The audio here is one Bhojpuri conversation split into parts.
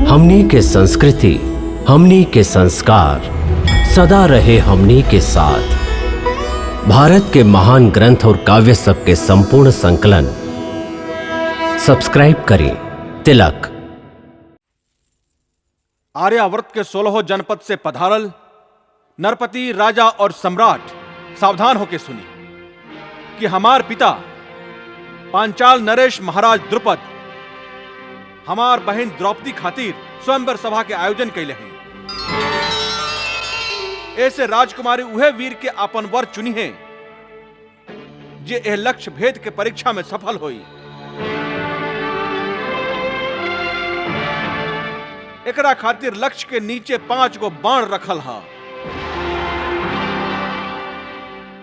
हमनी के संस्कृति, हमनी के संस्कार सदा रहे हमनी के साथ। भारत के महान ग्रंथ और काव्य सब के संपूर्ण संकलन सब्सक्राइब करें तिलक। आर्यावर्त के 16 जनपद से पधारल नरपति राजा और सम्राट सावधान होकर सुनी कि हमार पिता पांचाल नरेश महाराज द्रुपद हमार बहन द्रौपदी खातिर स्वयंवर सभा के आयोजन कैले हैं। ऐसे राजकुमारी उहे वीर के आपन वर चुनी है जे एह लक्ष्य भेद के परीक्षा में सफल हुई। एकरा खातिर लक्ष्य के नीचे 5 गो बाण रखल हा।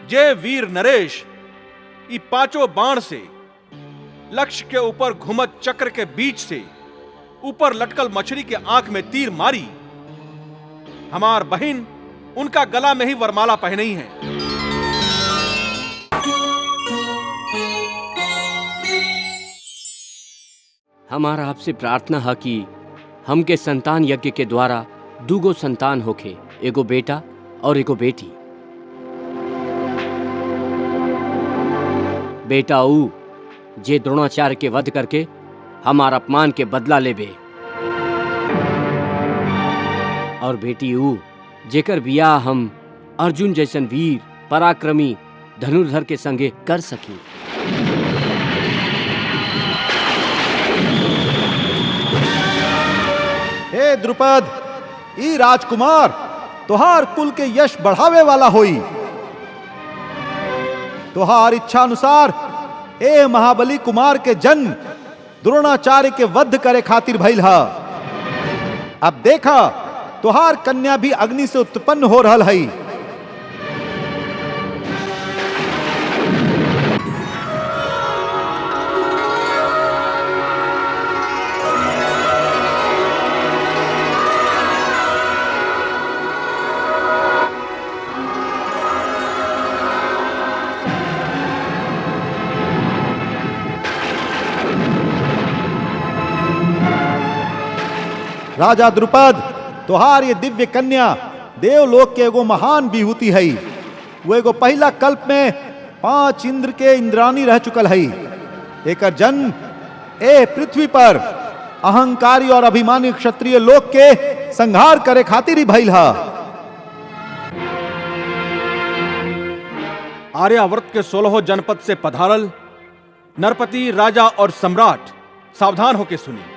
जे वीर नरेश ई 5 बाण से लक्ष्य के ऊपर घुमत चक्र के बीच से ऊपर लटकल मछली के आंख में तीर मारी, हमार बहन उनका गला में ही वरमाला पहनी है। हमारा आपसे प्रार्थना है कि हमके संतान यज्ञ के द्वारा 2 गो संतान होखे, एगो बेटा और एगो बेटी। बेटा ऊ जे द्रोणाचार्य के वध करके हमार अपमान के बदला लेबे, और बेटी ऊ जेकर बियाह हम अर्जुन जैसन वीर पराक्रमी धनुर्धर के संगे कर सकी। हे द्रुपद, ई राजकुमार तोहार कुल के यश बढ़ावे वाला होई। तोहार इच्छा अनुसार ए महाबली कुमार के जन्म द्रोणाचार्य के वध करे खातिर भइल हा। अब देखा तोहार कन्या भी अग्नि से उत्पन्न हो रहल हई। राजा द्रुपद, तोहार ये दिव्य कन्या देवलोक के एगो महान विभूति है। वो एगो पहला कल्प में 5 इंद्र के इंद्रानी रह चुकल है। एकर जन्म ए पृथ्वी पर अहंकारी और अभिमानी क्षत्रिय लोक के संहार करे खातिर ही भइल हा। आर्यावर्त के 16 जनपद से पधारल नरपति राजा और सम्राट सावधान होकर सुनी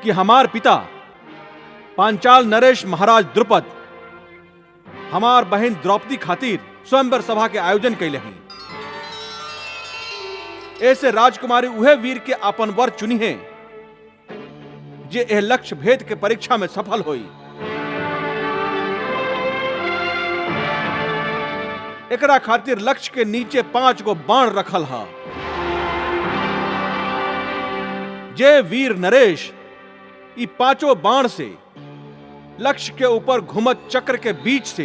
कि हमार पिता पांचाल नरेश महाराज द्रुपद हमार बहन द्रौपदी खातिर स्वयंवर सभा के आयोजन कैले हैं। ऐसे राजकुमारी उहे वीर के आपन वर चुनी है जे एह लक्ष्य भेद के परीक्षा में सफल हुई। एकरा खातिर लक्ष्य के नीचे 5 गो बाण रखल हा। जे वीर नरेश ई 5 बाण से लक्ष्य के ऊपर घुमत चक्र के बीच से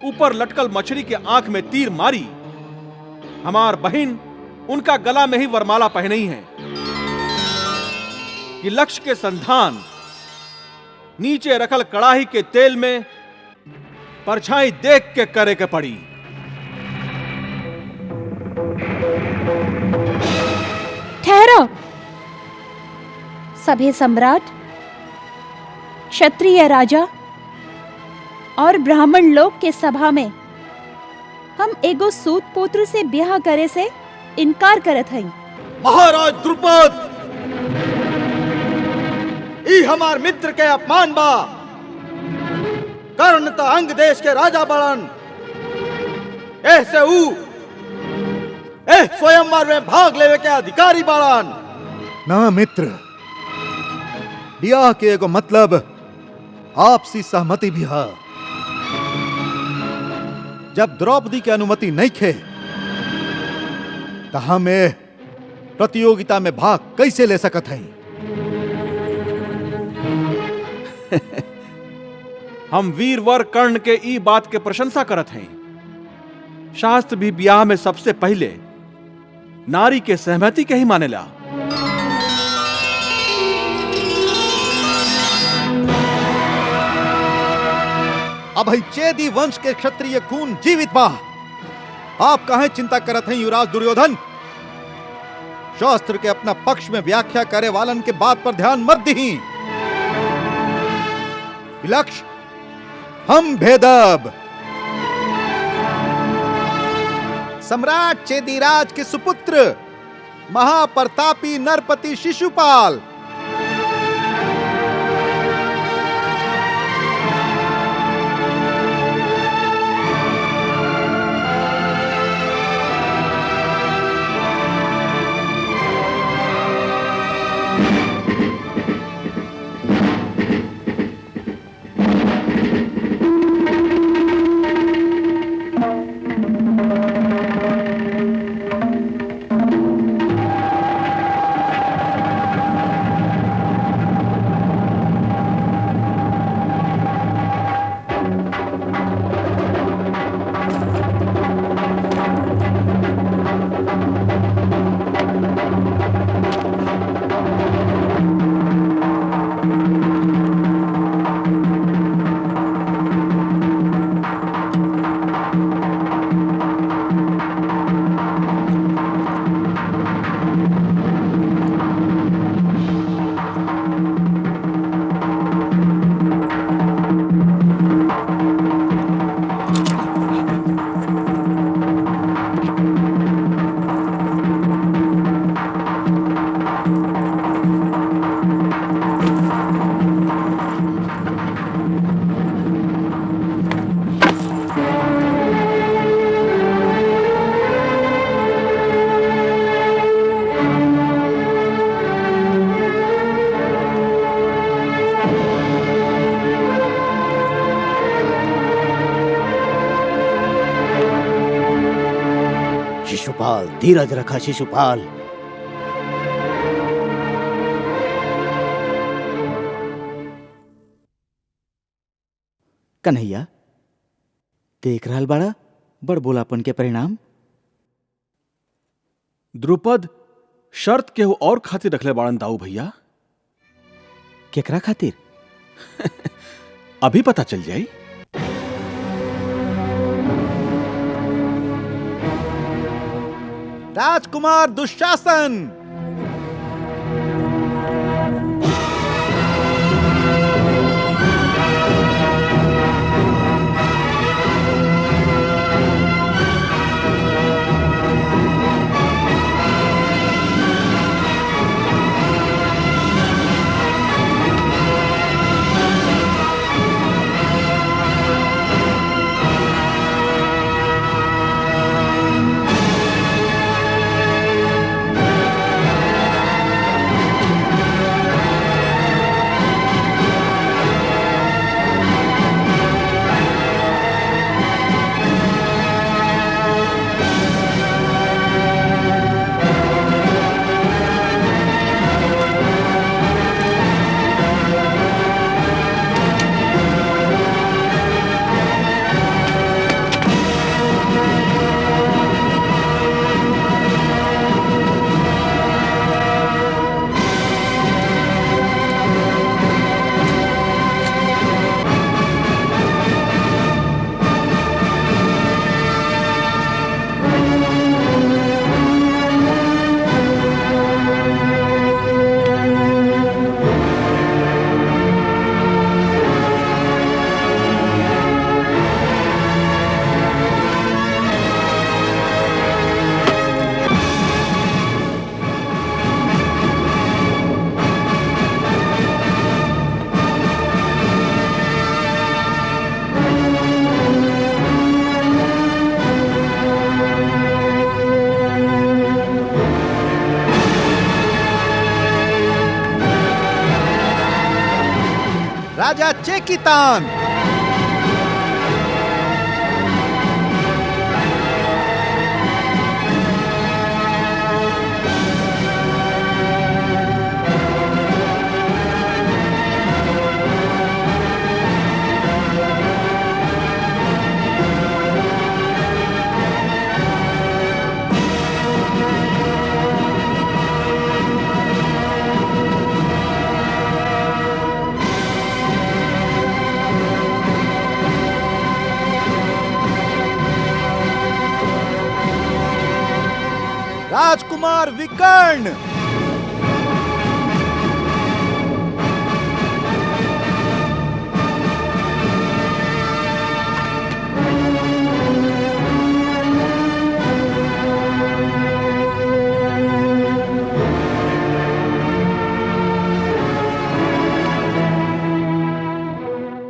ऊपर लटकल मछली के आंख में तीर मारी, हमार बहन उनका गला में ही वरमाला पहनी है कि लक्ष्य के संधान नीचे रखल कड़ाही के तेल में परछाई देख के करे के पड़ी। ठहरो सभे सम्राट, क्षत्रिय राजा और ब्राह्मण लोग के सभा में हम एगो सूत पुत्र से ब्याह करे से इनकार करत हई। महाराज द्रुपद, ई हमार मित्र के अपमान बा। कर्ण त अंग देश के राजा बड़न, ऐसे ऊ स्वयंवर में भाग लेवे के अधिकारी बड़न। ना मित्र, ब्याह के एगो मतलब आपसी सहमति भी है। जब द्रौपदी की अनुमति नहीं खे तो हम प्रतियोगिता में भाग कैसे ले सकत हैं? हम वीरवर कर्ण के ई बात के प्रशंसा करत हैं। शास्त्र भी ब्याह में सबसे पहले नारी के सहमति के ही मानेला। अब ही चेदी वंश के क्षत्रिय खून जीवित बा। आप काहे चिंता करत हैं युवराज दुर्योधन? शास्त्र के अपना पक्ष में व्याख्या करे वालन के बात पर ध्यान मत दही। विलक्ष हम भेदब सम्राट चेदीराज के सुपुत्र महाप्रतापी नरपति शिशुपाल शिशुपाल, धीरज रखा शिशुपाल। कन्हैया, देख रहल बाड़ा बड़ बोलापन के परिणाम। द्रुपद शर्त केहू और खातिर रखले बाड़न दाऊ भैया। केकरा खातिर? अभी पता चल जाई। राजकुमार दुशासन राजा चेकितान राजकुमार विकर्ण।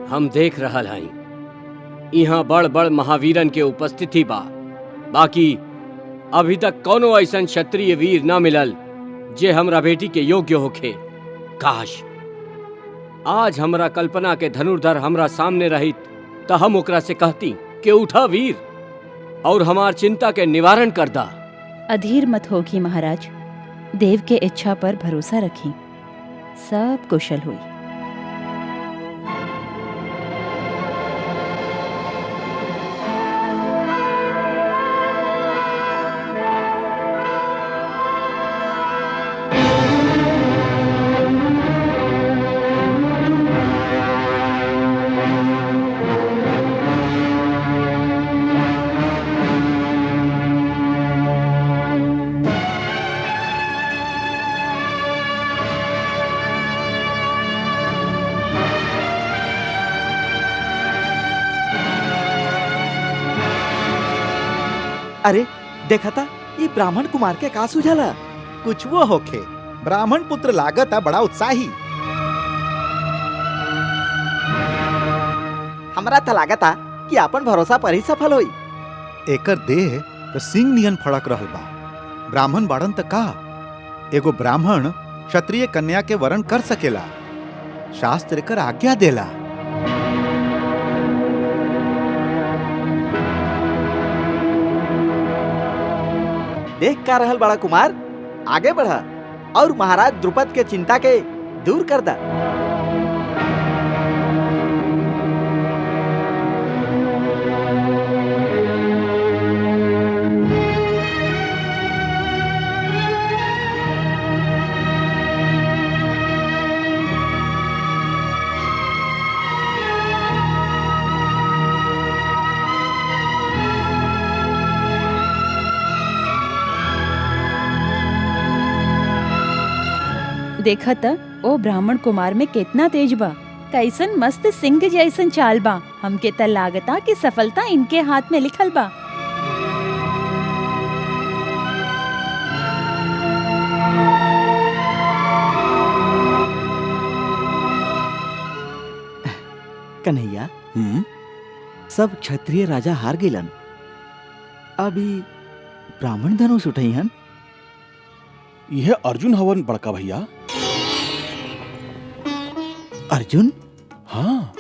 हम देख रहल हई यहाँ बड़ बड़ महावीरन के उपस्थिति बा, बाकी अभी तक कोनो ऐसन क्षत्रिय वीर ना मिलल जे हमरा बेटी के योग्य होखे। काश आज हमरा कल्पना के धनुर्धर हमरा सामने रहित त हम ओकरा से कहती कि उठा वीर और हमार चिंता के निवारण कर दा। अधीर मत होगी महाराज, देव के इच्छा पर भरोसा रखी, सब कुशल हुई। अरे देखा था ये ब्राह्मण कुमार के का सुझाला। कुछ वो होखे, ब्राह्मण पुत्र लागत बड़ा उत्साही। हमरा त लागता कि अपन भरोसा पर ही सफल होई। एकर देह तो सिंह नियन फड़क रहल बा। ब्राह्मण बाड़न त का एगो ब्राह्मण क्षत्रिय कन्या के वरण कर सकेला, शास्त्र एकर आज्ञा देला। देख का रहल बड़ा कुमार, आगे बढ़ा और महाराज द्रुपद के चिंता के दूर कर दा। देखा त ओ ब्राह्मण कुमार में कितना तेज बा, कैसन मस्त सिंह जैसन चाल बा। हमके त लागता कि सफलता इनके हाथ में लिखल बा। कन्हैया, सब क्षत्रिय राजा हार गेलन, अभी ब्राह्मण धनुष उठई हन। यह अर्जुन हवन बड़का भैया। अर्जुन? हाँ,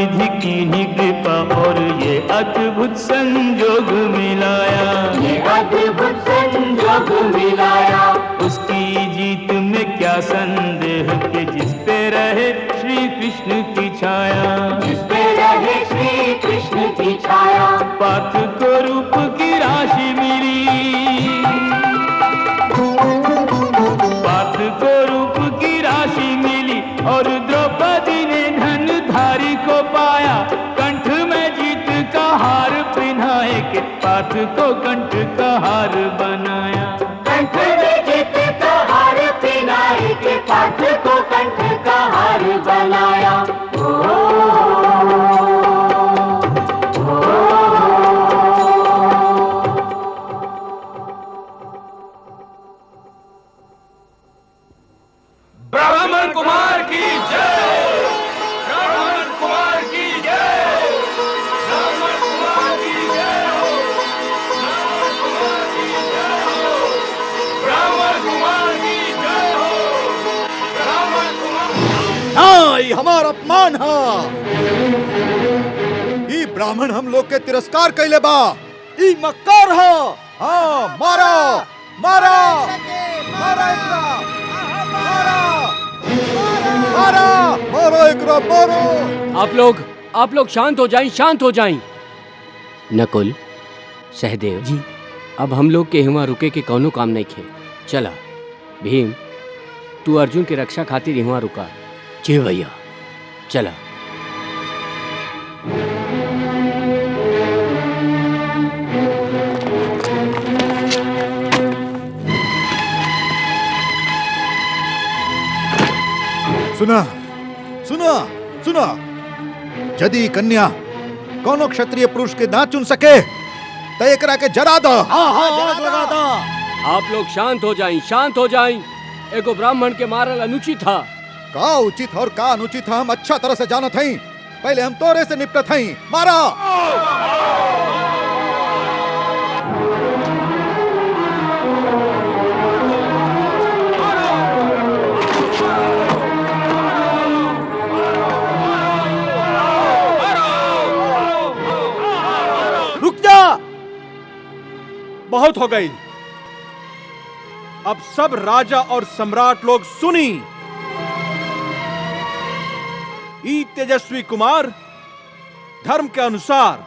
निधि की ही कृपा और ये अद्भुत संजोग मिलाया, ये अद्भुत संजोग मिलाया। उसकी जीत में क्या संदेह कि जिस पे रहे श्री कृष्ण की छाया, जिस पे रहे श्री कृष्ण की छाया। पार्थ को रूप की राशि मिली, पार्थ को रूप की राशि मिली और द्रौपदी ने धनुधारी को पाया। कंठ में जीत का हार पहनाए के पार्थ को कंठ का हार बनाया, कंठ में जीत का हार पहनाए के पार्थ को कंठ का हार बनाया। ब्राह्मण कुमार की जय, ब्राह्मण कुमार की जय, ब्राह्मण कुमार की जय हो, ब्राह्मण कुमार की जय हो, ब्राह्मण कुमार की जय हो, ब्राह्मण कुमार। हाँ, ये हमारा अपमान है। ई ब्राह्मण हम लोग के तिरस्कार कैले बा। ई मक्कार हो। हाँ, मारो मारो मारो एकरा, मारो मारो मारो एकरा, मारो। आप लोग शांत हो जाएं, शांत हो जाएं। नकुल, सहदेव जी, अब हम लोग के यहाँ रुके के कौनो काम नहीं खे। चला भीम, तू अर्जुन के रक्षा खातिर यहाँ रुका। जी भैया, चला। सुना सुना सुना, यदि कन्या कोनो क्षत्रिय पुरुष के ना चुन सके तो एकरा के जरा दो। आग लगा दो। आप लोग शांत हो जाएं, शांत हो जाएं। एगो ब्राह्मण के मारल अनुचित था। का उचित और का अनुचित हम अच्छा तरह से जानत हई। पहले हम तोरे से निपटत हई। मारा। रुक जा। बहुत हो गई। अब सब राजा और सम्राट लोग सुनी। ई तेजस्वी कुमार धर्म के अनुसार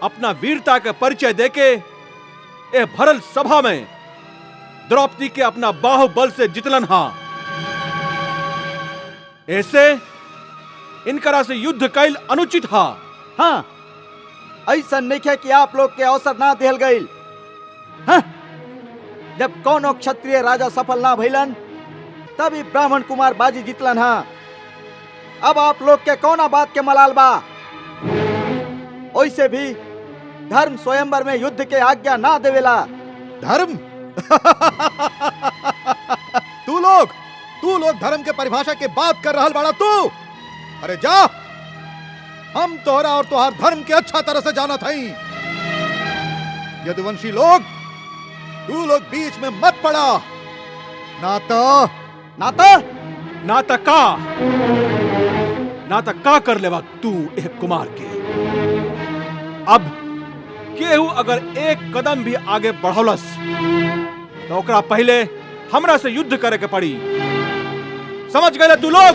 अपना वीरता का परिचय देके ए भरल सभा में द्रौपदी के अपना बाहुबल से जितलन हा। ऐसे इनकरा से युद्ध कैल अनुचित हा। हाँ, ऐसा नहीं है कि आप लोग के अवसर ना दिल गईल। हाँ? जब कोनो क्षत्रिय राजा सफल ना भइलन तभी ब्राह्मण कुमार बाजी जीतलन। हाँ, अब आप लोग के कौना बात के मलाल बा। ओइसे भी धर्म स्वयंवर में युद्ध के आज्ञा ना देवेला। धर्म? तू लोग धर्म के परिभाषा के बात कर रहल बाड़ा तू। अरे जा, हम तोहरा और तोहार धर्म के अच्छा तरह से जानत हई। यदुवंशी लोग, तू लोग बीच में मत पड़ा। नाता का कर लेवा तू एक कुमार के। अब केहू अगर एक कदम भी आगे बढ़ौलस तो ओकरा पहले हमरा से युद्ध करे के पड़ी। समझ गए तू लोग?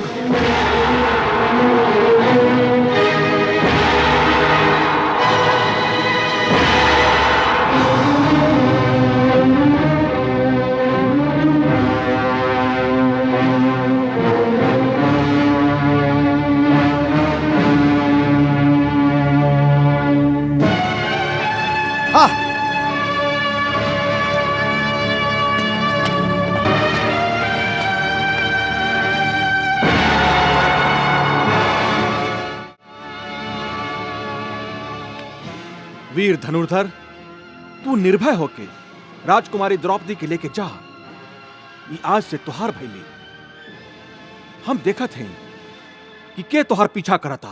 वीर धनुर्धर, तू निर्भय होके राजकुमारी द्रौपदी के लेके जा। ये आज से तुहार भइली। हम देखत हैं कि के तुहार पीछा करता।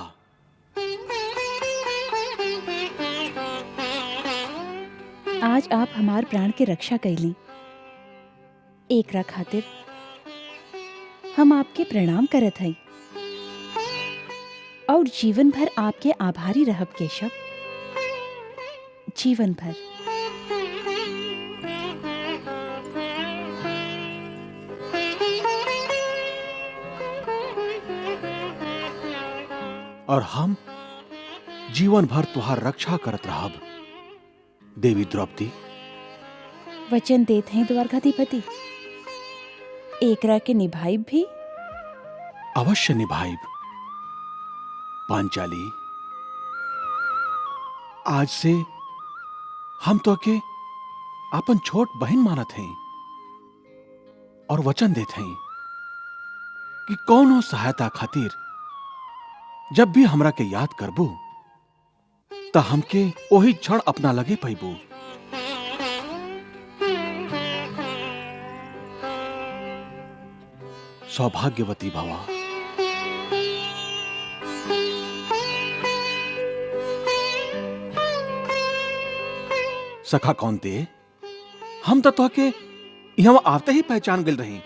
आज आप हमार प्राण के रक्षा कैली। एकरा खातिर हम आपके प्रणाम करत हई। और जीवन भर आपके आभारी रहब केशव, जीवन भर। और हम जीवन भर तुहार रक्षा करत रहब देवी द्रौपदी। वचन देत हैं द्वारकाधिपति, एकरा के निभाइब भी। अवश्य निभाइब। पांचाली, आज से हम तो के अपन छोट बहन मानत हैं और वचन देत हैं कि कौनो सहायता खातिर जब भी हमरा के याद करबू त हमके ओही क्षण अपना लगे पैबू। सौभाग्यवती भवा। सखा कौन दे, हम तो तोहके यहाँ आते ही पहचान गल रही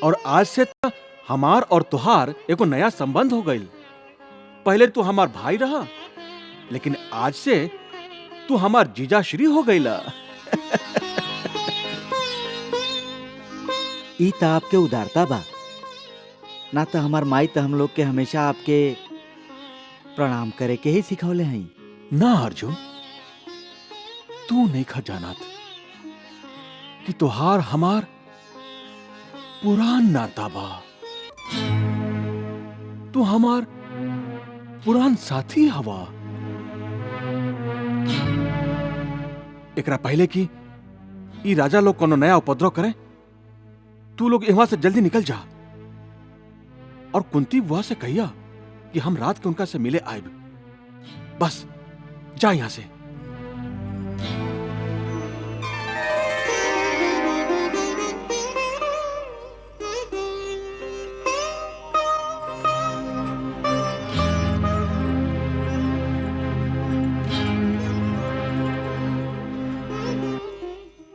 और आज से तो हमार और तुहार एको नया संबंध हो गई। पहले तू हमार भाई रहा, लेकिन आज से तू हमार जीजाश्री हो गईला। ई त आपके उदारता बा, ना तो हमार माई तो हम लोग के हमेशा आपके प्रणाम करे के ही सिखौले हैं। ना अर्जुन, तू नहीं खा जानत कि तुहार हमार पुरान नाता बा। तू हमार पुरान साथी हवा। एकरा पहले की ई राजा लोग कोनो नया उपद्रव करे, तू लोग यहाँ से जल्दी निकल जा और कुंती बुआ से कहिया कि हम रात के उनका से मिले आएब। बस जा यहां से।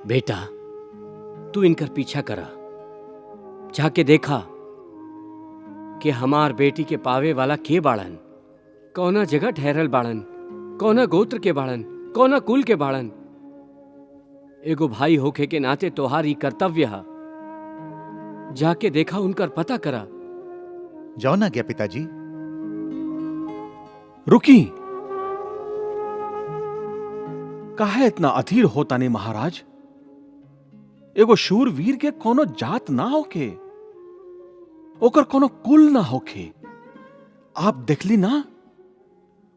बेटा, तू इनकर पीछा करा, जाके देखा कि हमार बेटी के पावे वाला के बाड़न, कौना जगह ठहरल बाड़न, कौना गोत्र के बाड़न, कौना कुल के बाड़न। एगो भाई होखे के नाते तोहार ई कर्तव्य है, जाके देखा, उनकर पता करा। जाओ ना क्या पिताजी। रुकी, काहे इतना अधीर होता नहीं महाराज। एगो शूरवीर के कोनो जात ना होके, ओकर कोनो कुल ना होके। आप देखली ना,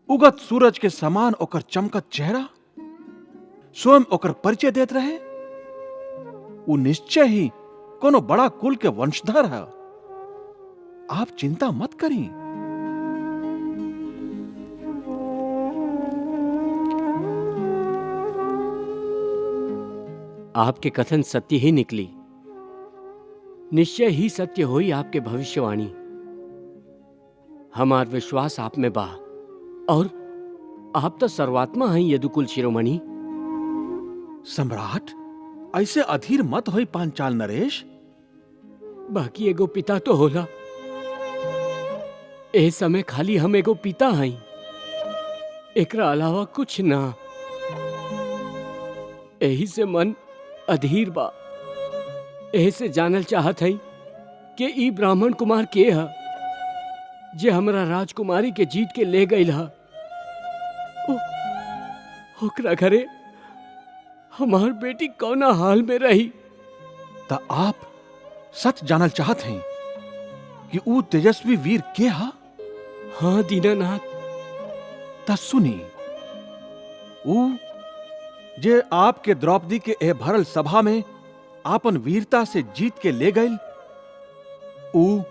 उगत सूरज के समान ओकर चमकत चेहरा स्वयं ओकर परिचय देत रहे। वो निश्चय ही कोनो बड़ा कुल के वंशधर है। आप चिंता मत करी। आपके कथन सत्य ही निकली, निश्चय ही सत्य हुई आपके भविष्यवाणी। हमार विश्वास आप में बा, और आप तो सर्वात्मा हैं यदुकुल शिरोमणि। सम्राट, ऐसे अधीर मत होई पांचाल नरेश। बाकी एगो पिता तो होला, ए समय खाली हम एगो पिता हैं, एकरा अलावा कुछ ना। एही से मन अधीर बा। एही से जानल चाहत है कि ई ब्राह्मण कुमार के है जे हमरा राजकुमारी के जीत के ले गई हा। ओकरा घरे हमार बेटी कौना हाल में रही। ता आप सच जानल चाहत हैं कि ऊ तेजस्वी वीर के हा? हाँ दीनानाथ। ता सुनी, ऊ जे आपके द्रौपदी के एह भरल सभा में आपन वीरता से जीत के ले गए, ऊ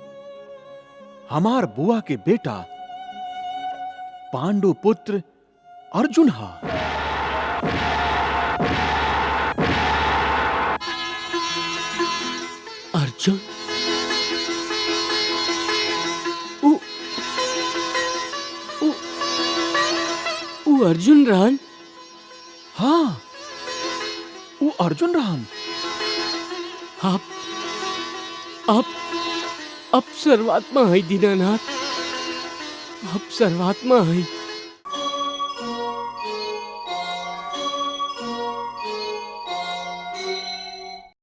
हमार बुआ के बेटा पांडु पुत्र अर्जुन हा। अर्जुन? ऊ अर्जुन रहन? हाँ, वो अर्जुन रहन। आप सर्वात्मा है दीनानाथ। आप सर्वात्मा हैं।